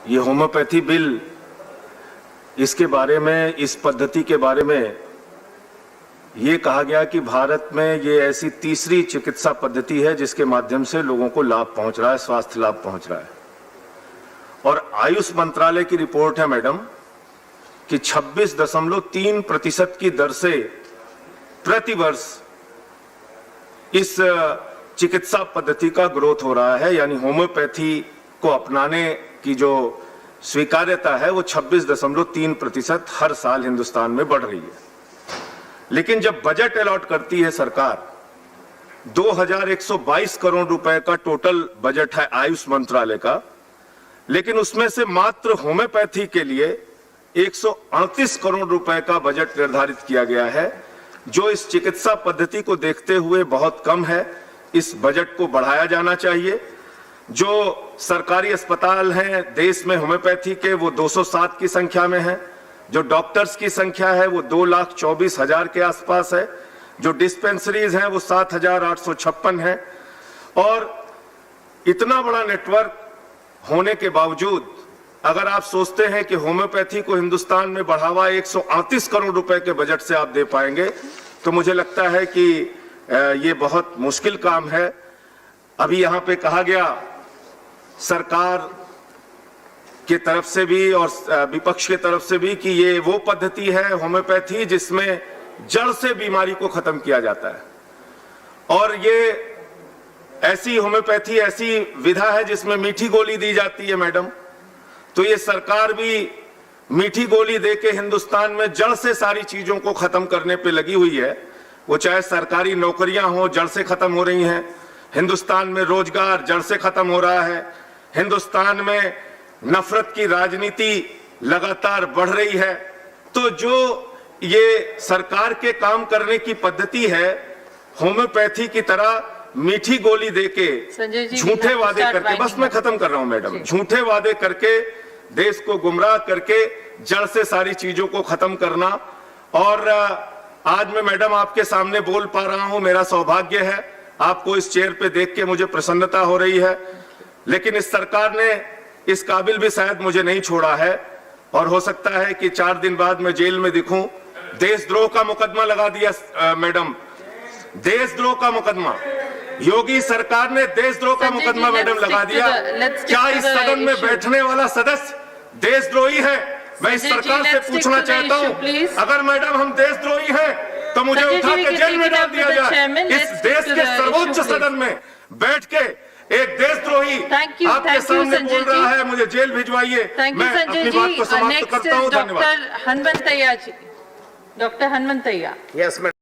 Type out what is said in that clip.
ये homeopathy bill, इसके बारे में, इस पद्धति के बारे में ये कहा गया कि भारत में ये ऐसी तीसरी चिकित्सा पद्धति है जिसके माध्यम से लोगों को लाभ पहुंच रहा है, स्वास्थ्य लाभ पहुंच रहा है। और आयुष मंत्रालय की रिपोर्ट है मैडम कि 26.3% की दर से प्रतिवर्ष इस चिकित्सा पद्धति का ग्रोथ हो रहा है, यानी होम्योपैथी को अपनाने की जो स्वीकार्यता है वो 26.3% हर साल हिंदुस्तान में बढ़ रही है। लेकिन जब बजट अलॉट करती है सरकार, 2122 करोड़ रुपए का टोटल बजट है आयुष मंत्रालय का, लेकिन उसमें से मात्र होम्योपैथी के लिए 138 करोड़ रुपए का बजट निर्धारित किया गया है, जो इस चिकित्सा पद्धति को देखते हुए बहुत कम है। इस बजट को बढ़ाया जाना चाहिए। जो सरकारी अस्पताल हैं देश में होम्योपैथी के, वो 207 की संख्या में है। जो डॉक्टर्स की संख्या है वो 2,24,000 के आसपास है। जो डिस्पेंसरीज हैं वो 7,856 है। और इतना बड़ा नेटवर्क होने के बावजूद अगर आप सोचते हैं कि होम्योपैथी को हिंदुस्तान में बढ़ावा 138 करोड़ रुपए के बजट से आप दे पाएंगे, तो मुझे लगता है कि ये बहुत मुश्किल काम है। अभी यहाँ पे कहा गया सरकार की तरफ से भी और विपक्ष की तरफ से भी कि ये वो पद्धति है होम्योपैथी जिसमें जड़ से बीमारी को खत्म किया जाता है, और ये ऐसी होम्योपैथी, ऐसी विधा है जिसमें मीठी गोली दी जाती है मैडम। तो ये सरकार भी मीठी गोली देके हिंदुस्तान में जड़ से सारी चीजों को खत्म करने पे लगी हुई है। वो चाहे सरकारी नौकरियां हो, जड़ से खत्म हो रही हैं। हिंदुस्तान में रोजगार जड़ से खत्म हो रहा है। हिंदुस्तान में नफरत की राजनीति लगातार बढ़ रही है। तो जो ये सरकार के काम करने की पद्धति है, होम्योपैथी की तरह मीठी गोली देके, झूठे वादे करके, बस मैं खत्म कर रहा हूं मैडम, झूठे वादे करके देश को गुमराह करके जड़ से सारी चीजों को खत्म करना। और आज मैं मैडम आपके सामने बोल पा रहा हूं, मेरा सौभाग्य है। आपको इस चेयर पे देख के मुझे प्रसन्नता हो रही है। लेकिन इस सरकार ने इस काबिल भी शायद मुझे नहीं छोड़ा है, और हो सकता है कि 4 दिन बाद मैं जेल में दिखूं। देशद्रोह का मुकदमा लगा दिया मैडम, देशद्रोह का मुकदमा। योगी सरकार ने देशद्रोह का मुकदमा मैडम लगा दिया। क्या इस सदन में बैठने वाला सदस्य देशद्रोही है? मैं इस सरकार से पूछना चाहता हूं, अगर मैडम हम देशद्रोही हैं तो मुझे उठा के जेल में डाल दिया जाए। इस देश के सर्वोच्च सदन में बैठ के एक देशद्रोही आपके सामने बोल रहा है, मुझे जेल भिजवाइए। मैं अपनी बात को समाप्त करता हूं। धन्यवाद। Doctor Hanumanthaiah ji. Doctor Hanumanthaiah. Yes madam.